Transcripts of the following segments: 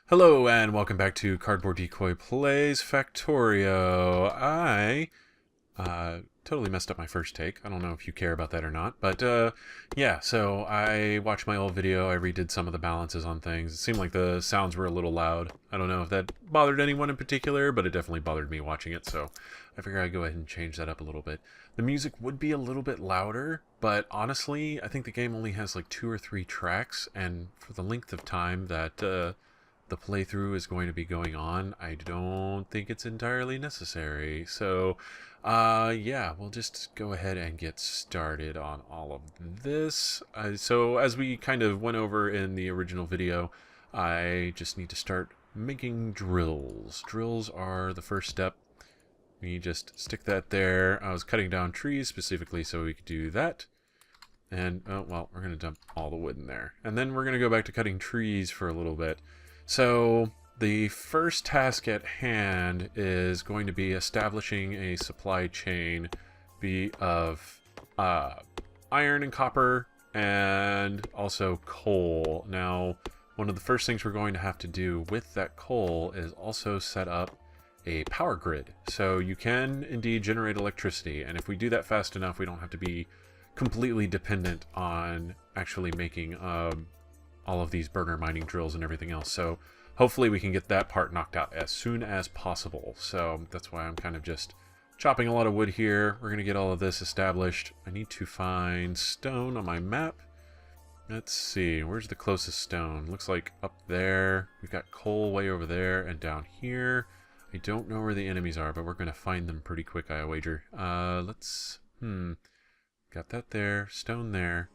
Hello and welcome back to Cardboard Decoy Plays Factorio. I totally messed up my first take. I don't know if you care about that or not, but yeah, so I watched my old video. I redid some of the balances on things. It seemed like the sounds were a little loud. I don't know if that bothered anyone in particular, but it definitely bothered me watching it, so I figured I'd go ahead and change that up a little bit. The music would be a little bit louder, but honestly, I think the game only has like 2 or 3 tracks, and for the length of time that the playthrough is going to be going on, I don't think it's entirely necessary. So, yeah, we'll just go ahead and get started on all of this. So, as we kind of went over in the original video, I just need to start making drills. Drills are the first step. We just stick that there. I was cutting down trees specifically so we could do that. And, oh, well, we're going to dump all the wood in there. And then we're going to go back to cutting trees for a little bit. So the first task at hand is going to be establishing a supply chain of iron and copper and also coal. Now, one of the first things we're going to have to do with that coal is also set up a power grid. So you can indeed generate electricity, and if we do that fast enough, we don't have to be completely dependent on actually making all of these burner mining drills and everything else. So hopefully we can get that part knocked out as soon as possible. So that's why I'm kind of just chopping a lot of wood here. We're going to get all of this established. I need to find stone on my map. Let's see, where's the closest stone? Looks like up there. We've got coal way over there and down here. I don't know where the enemies are, but we're going to find them pretty quick, I wager. Got that there, stone there.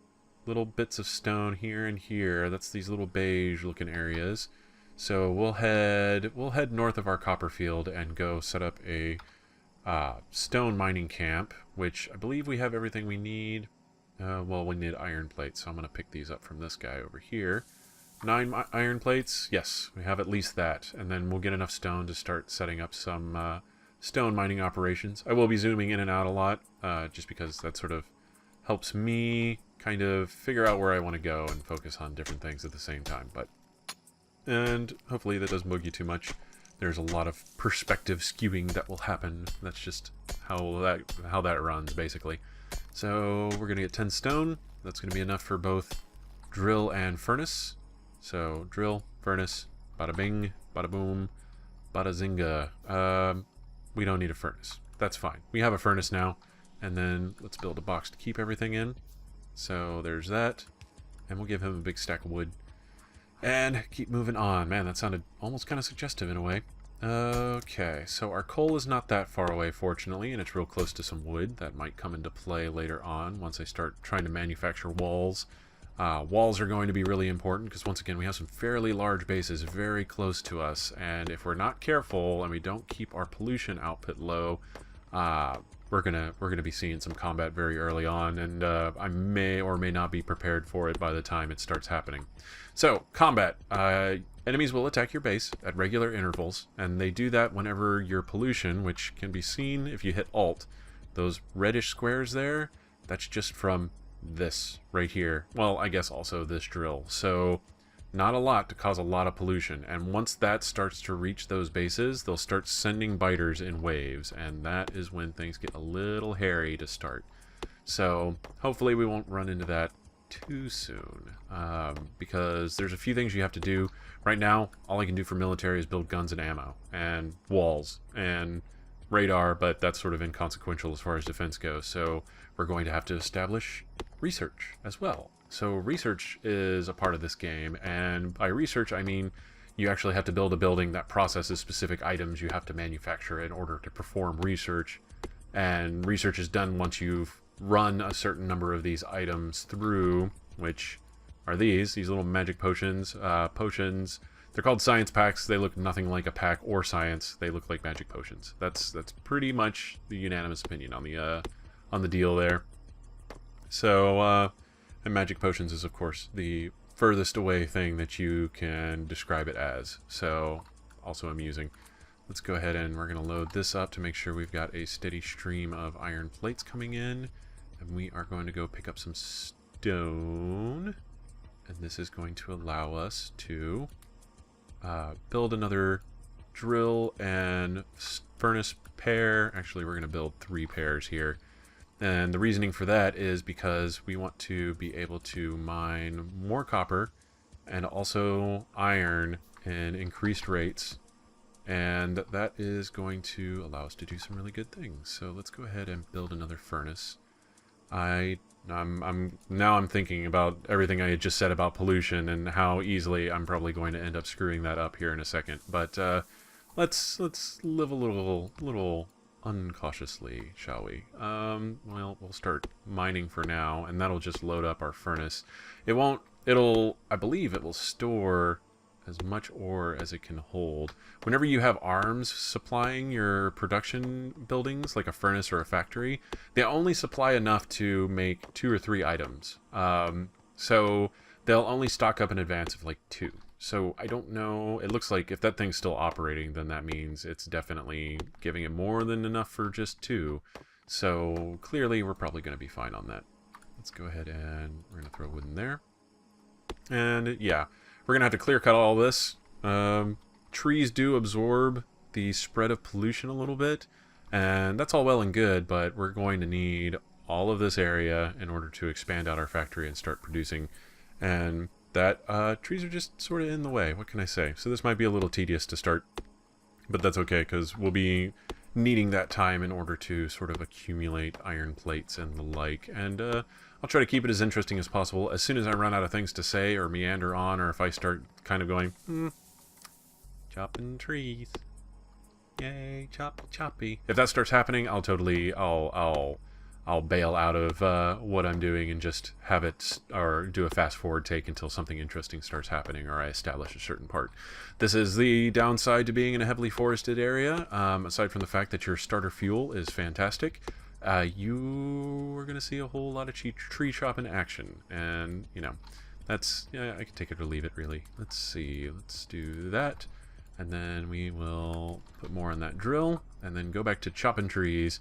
Little bits of stone here and here. That's these little beige looking areas. So we'll head north of our copper field and go set up a stone mining camp, which I believe we have everything we need. Well, we need iron plates, so I'm going to pick these up from this guy over here. 9 iron plates. Yes, we have at least that. And then we'll get enough stone to start setting up some stone mining operations. I will be zooming in and out a lot, just because that sort of helps me kind of figure out where I want to go and focus on different things at the same time. And hopefully that doesn't bug you too much. There's a lot of perspective skewing that will happen. That's just how that runs, basically. So we're going to get 10 stone. That's going to be enough for both drill and furnace. So drill, furnace, bada bing, bada boom, bada zinga. We don't need a furnace. That's fine. We have a furnace now. And then let's build a box to keep everything in. So there's that. And we'll give him a big stack of wood. And keep moving on. Man, that sounded almost kind of suggestive in a way. Okay, so our coal is not that far away, fortunately, and it's real close to some wood. That might come into play later on once I start trying to manufacture walls. Walls are going to be really important because, once again, we have some fairly large bases very close to us. And if we're not careful and we don't keep our pollution output low, we're gonna be seeing some combat very early on, and I may or may not be prepared for it by the time it starts happening. So, combat. Enemies will attack your base at regular intervals, and they do that whenever your pollution, which can be seen if you hit Alt, those reddish squares there, that's just from this right here. Well, I guess also this drill. So, not a lot to cause a lot of pollution, and once that starts to reach those bases, they'll start sending biters in waves, and that is when things get a little hairy to start. So hopefully we won't run into that too soon, because there's a few things you have to do. Right now, all I can do for military is build guns and ammo, and walls, and radar, but that's sort of inconsequential as far as defense goes, so we're going to have to establish research as well. So research is a part of this game, and by research I mean you actually have to build a building that processes specific items you have to manufacture in order to perform research. And research is done once you've run a certain number of these items through, which are these little magic potions. Potions, they're called science packs. They look nothing like a pack or science. They look like magic potions. That's pretty much the unanimous opinion on the deal there. So and magic potions is, of course, the furthest away thing that you can describe it as. So, also amusing. Let's go ahead and we're going to load this up to make sure we've got a steady stream of iron plates coming in. And we are going to go pick up some stone. And this is going to allow us to build another drill and furnace pair. Actually, we're going to build 3 pairs here. And the reasoning for that is because we want to be able to mine more copper and also iron in increased rates. And that is going to allow us to do some really good things. So let's go ahead and build another furnace. I'm thinking about everything I had just said about pollution and how easily I'm probably going to end up screwing that up here in a second. But let's live a little uncautiously, shall we? Well, we'll start mining for now, and that'll just load up our furnace. I believe it will store as much ore as it can hold. Whenever you have arms supplying your production buildings, like a furnace or a factory, they only supply enough to make 2 or 3 items. So they'll only stock up in advance of like 2. So I don't know. It looks like if that thing's still operating, then that means it's definitely giving it more than enough for just 2. So clearly we're probably going to be fine on that. Let's go ahead and we're going to throw wood in there. And yeah, we're going to have to clear cut all this. Trees do absorb the spread of pollution a little bit, and that's all well and good, but we're going to need all of this area in order to expand out our factory and start producing. And that trees are just sort of in the way. What can I say? So this might be a little tedious to start, but that's okay because we'll be needing that time in order to sort of accumulate iron plates and the like. And I'll try to keep it as interesting as possible. As soon as I run out of things to say or meander on, or if I start kind of going, chopping trees, yay, choppy. If that starts happening, I'll bail out of what I'm doing and just have it, or do a fast forward take until something interesting starts happening or I establish a certain part. This is the downside to being in a heavily forested area. Aside from the fact that your starter fuel is fantastic, you are going to see a whole lot of tree chopping action, and you know, that's, yeah, I can take it or leave it really. Let's see, let's do that, and then we will put more on that drill and then go back to chopping trees.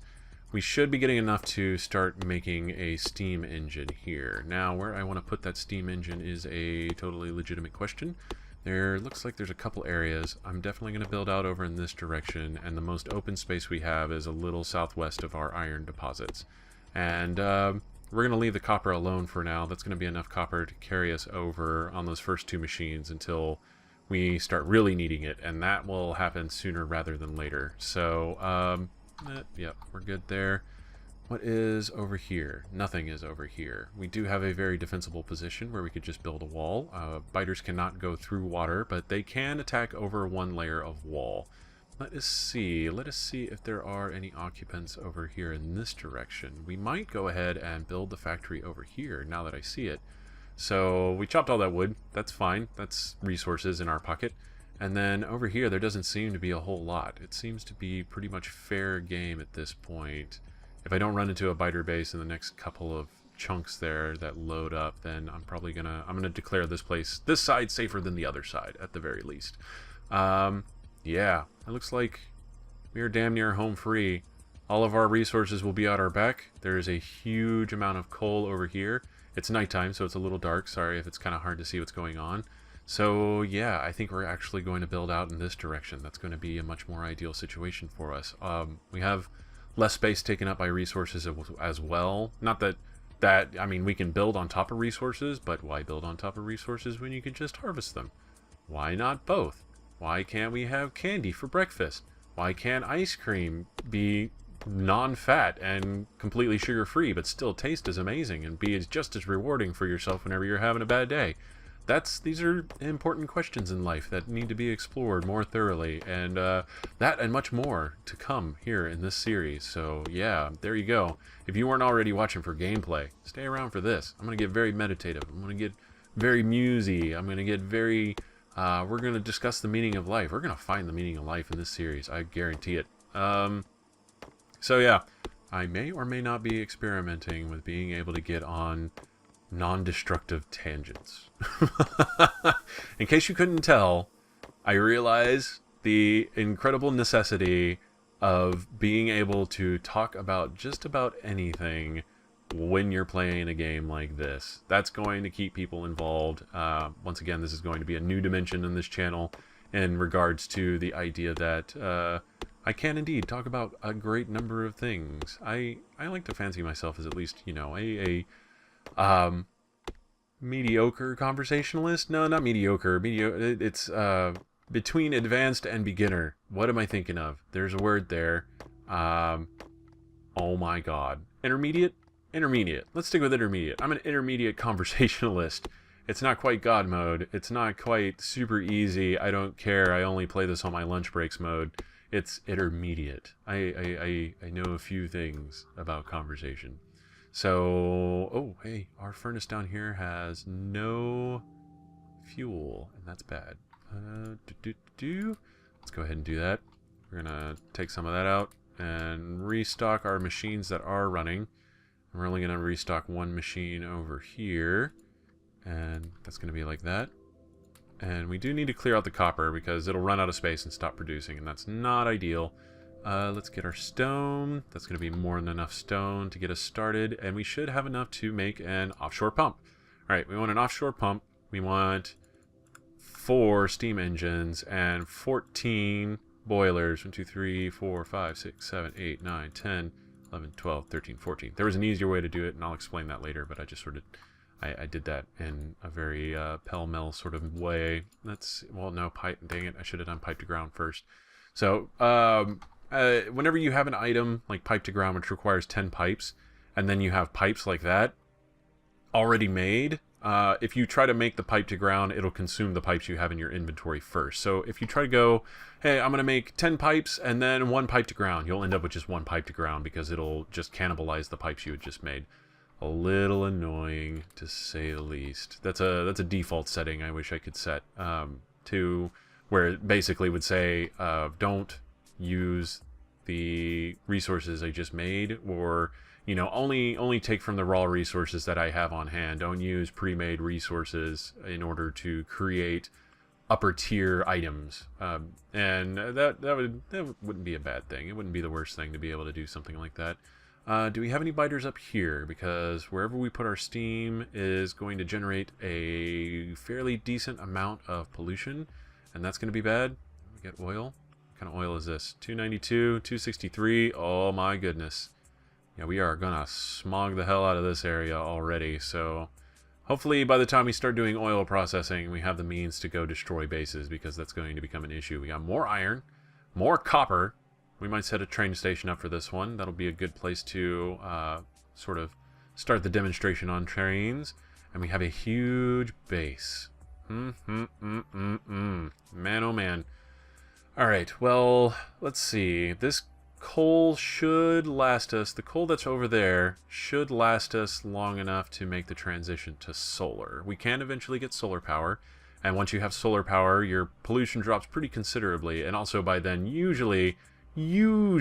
We should be getting enough to start making a steam engine here. Now, where I want to put that steam engine is a totally legitimate question. There looks like there's a couple areas. I'm definitely going to build out over in this direction, and the most open space we have is a little southwest of our iron deposits. And we're going to leave the copper alone for now. That's going to be enough copper to carry us over on those first 2 machines until we start really needing it, and that will happen sooner rather than later. So, yep, we're good there. What is over here? Nothing is over here. We do have a very defensible position where we could just build a wall. Biters cannot go through water, but they can attack over 1 layer of wall. Let us see if there are any occupants over here in this direction. We might go ahead and build the factory over here now that I see it. So we chopped all that wood. That's fine. That's resources in our pocket. And then over here, there doesn't seem to be a whole lot. It seems to be pretty much fair game at this point. If I don't run into a biter base in the next couple of chunks there that load up, then I'm probably I'm gonna declare this side safer than the other side at the very least. Yeah, it looks like we're damn near home free. All of our resources will be at our back. There is a huge amount of coal over here. It's nighttime, so it's a little dark. Sorry if it's kind of hard to see what's going on. So yeah, I think we're actually going to build out in this direction. That's going to be a much more ideal situation for us. We have less space taken up by resources as well. Not that I mean, we can build on top of resources, but why build on top of resources when you can just harvest them? Why not both? Why can't we have candy for breakfast? Why can't ice cream be non-fat and completely sugar-free but still taste as amazing and be just as rewarding for yourself whenever you're having a bad day? These are important questions in life that need to be explored more thoroughly, and that and much more to come here in this series. So yeah, there you go. If you weren't already watching for gameplay, stay around for this. I'm going to get very meditative. I'm going to get very musy. I'm going to get very... we're going to discuss the meaning of life. We're going to find the meaning of life in this series. I guarantee it. So yeah, I may or may not be experimenting with being able to get on non-destructive tangents. In case you couldn't tell, I realize the incredible necessity of being able to talk about just about anything when you're playing a game like this. That's going to keep people involved. Once again, this is going to be a new dimension in this channel, in regards to the idea that I can indeed talk about a great number of things. I like to fancy myself as at least, you know, a mediocre conversationalist. No, not mediocre. It's between advanced and beginner. What am I thinking of? There's a word there. Oh my god. Intermediate? Intermediate. Let's stick with intermediate. I'm an intermediate conversationalist. It's not quite God mode. It's not quite super easy. I don't care. I only play this on my lunch breaks mode. It's intermediate. I know a few things about conversation. So, oh, hey, our furnace down here has no fuel, and that's bad. Let's go ahead and do that. We're gonna take some of that out and restock our machines that are running. We're only gonna restock one machine over here, and that's gonna be like that. And we do need to clear out the copper because it'll run out of space and stop producing, and that's not ideal. Let's get our stone. That's going to be more than enough stone to get us started, and we should have enough to make an offshore pump. All right, we want an offshore pump. We want 4 steam engines and 14 boilers. 1, 2, 3, 4, 5, 6, 7, 8, 9, 10, 11, 12, 13, 14. There was an easier way to do it, and I'll explain that later, but I just sort of... I did that in a very pell-mell sort of way. That's... Well, no, pipe... Dang it, I should have done pipe to ground first. So, whenever you have an item like pipe to ground, which requires 10 pipes, and then you have pipes like that already made, if you try to make the pipe to ground, it'll consume the pipes you have in your inventory first. So if you try to go, hey, I'm going to make 10 pipes and then 1 pipe to ground, you'll end up with just 1 pipe to ground because it'll just cannibalize the pipes you had just made. A little annoying, to say the least. That's a default setting I wish I could set to where it basically would say, don't use the resources I just made, or you know, only take from the raw resources that I have on hand. Don't use pre-made resources in order to create upper tier items, and that wouldn't be a bad thing. It wouldn't be the worst thing to be able to do something like that. Do we have any biters up here? Because wherever we put our steam is going to generate a fairly decent amount of pollution, and that's going to be bad. We get oil. What kind of oil is this? 292, 263. Oh my goodness. Yeah, we are gonna smog the hell out of this area already, so hopefully by the time we start doing oil processing, we have the means to go destroy bases, because that's going to become an issue. We got more iron, more copper. We might set a train station up for this one. That'll be a good place to sort of start the demonstration on trains. And we have a huge base. Man, oh man. Alright, well, let's see. This coal should last us. The coal that's over there should last us long enough to make the transition to solar. We can eventually get solar power. And once you have solar power, your pollution drops pretty considerably. And also by then, usually you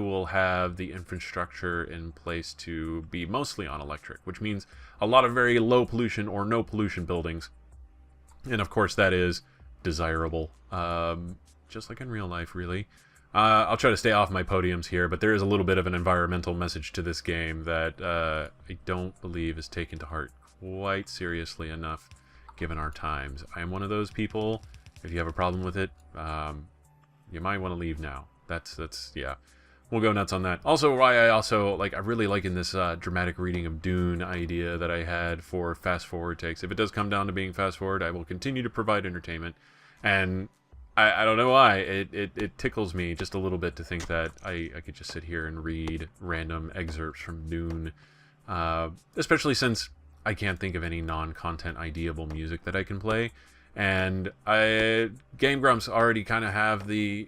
will have the infrastructure in place to be mostly on electric, which means a lot of very low pollution or no pollution buildings. And of course that is desirable, just like in real life, really. I'll try to stay off my podiums here, but there is a little bit of an environmental message to this game that I don't believe is taken to heart quite seriously enough given our times. I am one of those people. If you have a problem with it, you might want to leave now. That's yeah. We'll go nuts on that. Also, why I really like in this dramatic reading of Dune idea that I had for fast forward takes. If it does come down to being fast forward, I will continue to provide entertainment. And I don't know why, it tickles me just a little bit to think that I could just sit here and read random excerpts from Dune. Especially since I can't think of any non-content ideable music that I can play. And Game Grumps already kind of have the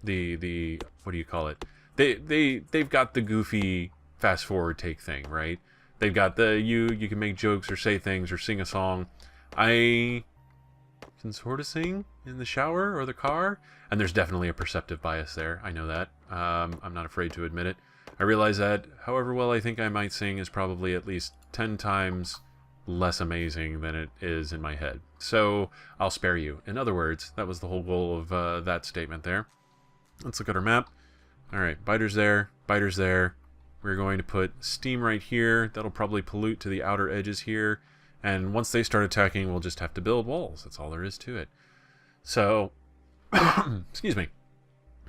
what do you call it? They've got the goofy fast forward take thing, right? They've got the you can make jokes or say things or sing a song. I can sort of sing in the shower or the car, and there's definitely a perceptive bias there. I know that. I'm not afraid to admit it. I realize that however well I think I might sing is probably at least 10 times less amazing than it is in my head. So I'll spare you. In other words, that was the whole goal of that statement there. Let's look at our map. Alright, biters there, biters there. We're going to put steam right here. That'll probably pollute to the outer edges here. And once they start attacking, we'll just have to build walls. That's all there is to it. So, excuse me.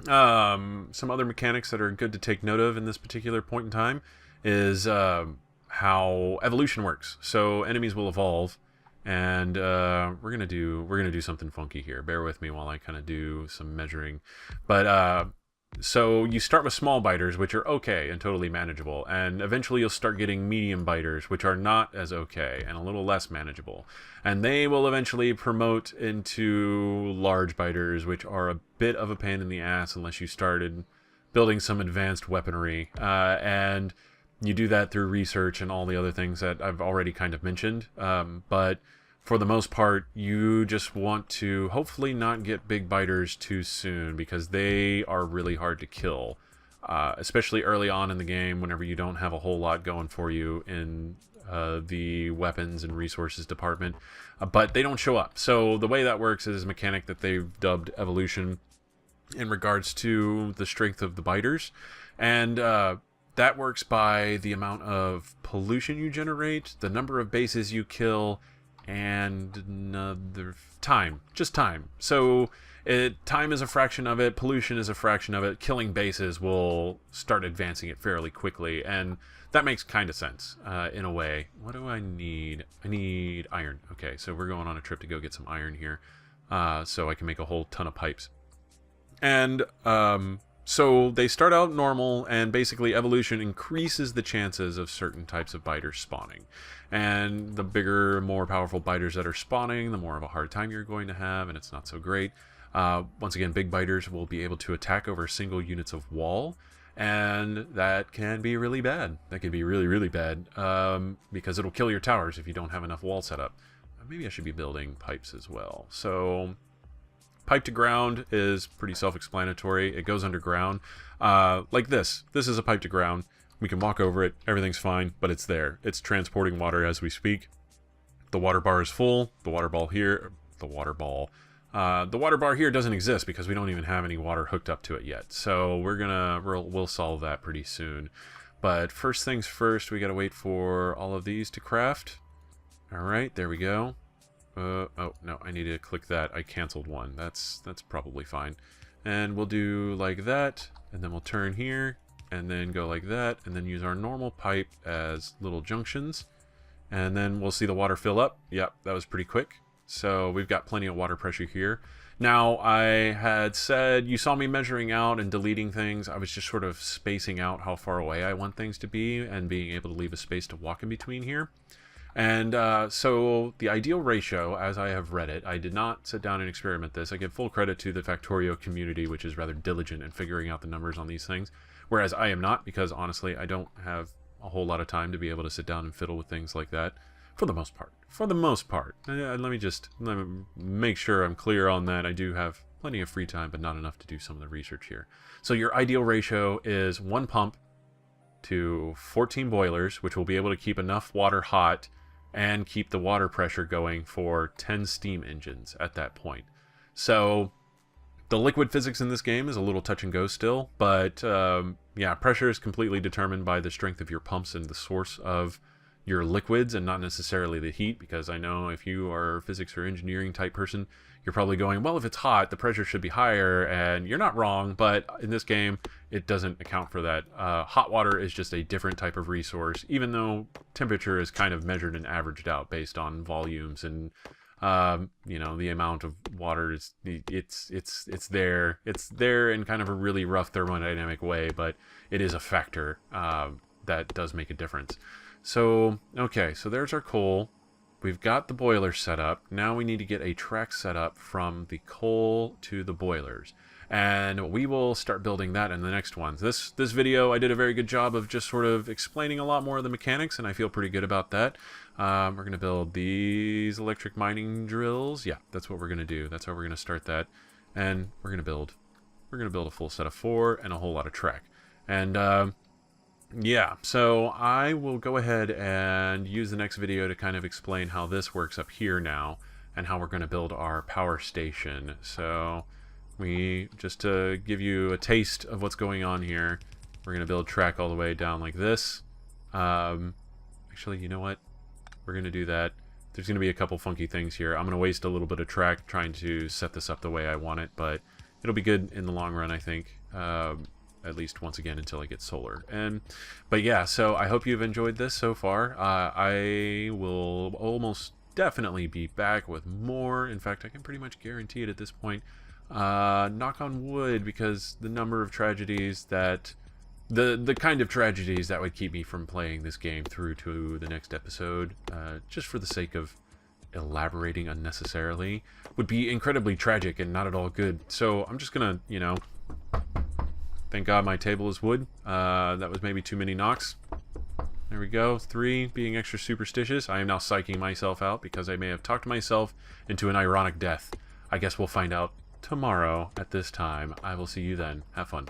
Some other mechanics that are good to take note of in this particular point in time is how evolution works. So enemies will evolve, and we're gonna do something funky here. Bear with me while I kind of do some measuring. But so you start with small biters, which are okay and totally manageable, and eventually you'll start getting medium biters, which are not as okay and a little less manageable. And they will eventually promote into large biters, which are a bit of a pain in the ass unless you started building some advanced weaponry. And you do that through research and all the other things that I've already kind of mentioned. But for the most part, you just want to hopefully not get big biters too soon because they are really hard to kill, especially early on in the game whenever you don't have a whole lot going for you in the weapons and resources department. But they don't show up. So the way that works is a mechanic that they've dubbed evolution in regards to the strength of the biters. And that works by the amount of pollution you generate, the number of bases you kill, and another time. Just time. So time is a fraction of it, pollution is a fraction of it, killing bases will start advancing it fairly quickly, and that makes kind of sense in a way. What do I need? I need iron. Okay, so we're going on a trip to go get some iron here so I can make a whole ton of pipes. And so they start out normal, and basically evolution increases the chances of certain types of biters spawning. And the bigger, more powerful biters that are spawning, the more of a hard time you're going to have, and it's not so great. Once again, big biters will be able to attack over single units of wall, and that can be really bad. That can be really, really bad, because it'll kill your towers if you don't have enough wall set up. Maybe I should be building pipes as well. So pipe to ground is pretty self-explanatory. It goes underground. Like this. This is a pipe to ground. We can walk over it. Everything's fine, but it's there. It's transporting water as we speak. The water bar is full. The water bar here doesn't exist because we don't even have any water hooked up to it yet. So we'll solve that pretty soon. But first things first, we gotta wait for all of these to craft. All right, there we go. Oh no, I need to click that. I canceled one. That's probably fine. And we'll do like that, and then we'll turn here, and then go like that, and then use our normal pipe as little junctions, and then we'll see the water fill up. Yep, that was pretty quick. So we've got plenty of water pressure here. Now, I had said, you saw me measuring out and deleting things. I was just sort of spacing out how far away I want things to be and being able to leave a space to walk in between here. And so the ideal ratio, as I have read it, I did not sit down and experiment this. I give full credit to the Factorio community, which is rather diligent in figuring out the numbers on these things, whereas I am not, because honestly, I don't have a whole lot of time to be able to sit down and fiddle with things like that, for the most part. For the most part. Let me make sure I'm clear on that. I do have plenty of free time, but not enough to do some of the research here. So your ideal ratio is 1 pump to 14 boilers, which will be able to keep enough water hot and keep the water pressure going for 10 steam engines at that point. So the liquid physics in this game is a little touch and go still, but yeah, pressure is completely determined by the strength of your pumps and the source of your liquids, and not necessarily the heat, because I know if you are a physics or engineering type person, you're probably going, well, if it's hot, the pressure should be higher, and you're not wrong, but in this game, it doesn't account for that. Hot water is just a different type of resource, even though temperature is kind of measured and averaged out based on volumes and you know, the amount of water is it's there in kind of a really rough thermodynamic way, but it is a factor that does make a difference. So okay, so there's our coal. We've got the boiler set up. Now we need to get a track set up from the coal to the boilers. And we will start building that in the next ones. This video, I did a very good job of just sort of explaining a lot more of the mechanics, and I feel pretty good about that. We're going to build these electric mining drills. Yeah, that's what we're going to do. That's how we're going to start that. And we're going to build a full set of 4 and a whole lot of track. And yeah, so I will go ahead and use the next video to kind of explain how this works up here now and how we're going to build our power station. So just to give you a taste of what's going on here, we're going to build track all the way down like this. Actually, you know what? We're going to do that. there's going to be a couple funky things here. I'm going to waste a little bit of track trying to set this up the way I want it, but it'll be good in the long run, I think. At least once again until I get solar. But yeah, so I hope you've enjoyed this so far. I will almost definitely be back with more. In fact, I can pretty much guarantee it at this point. Knock on wood, because the number of tragedies that the kind of tragedies that would keep me from playing this game through to the next episode, just for the sake of elaborating unnecessarily, would be incredibly tragic and not at all good. So I'm just gonna, you know, thank God my table is wood. That was maybe too many knocks. There we go. 3, being extra superstitious. I am now psyching myself out because I may have talked myself into an ironic death. I guess we'll find out tomorrow at this time. I will see you then. Have fun.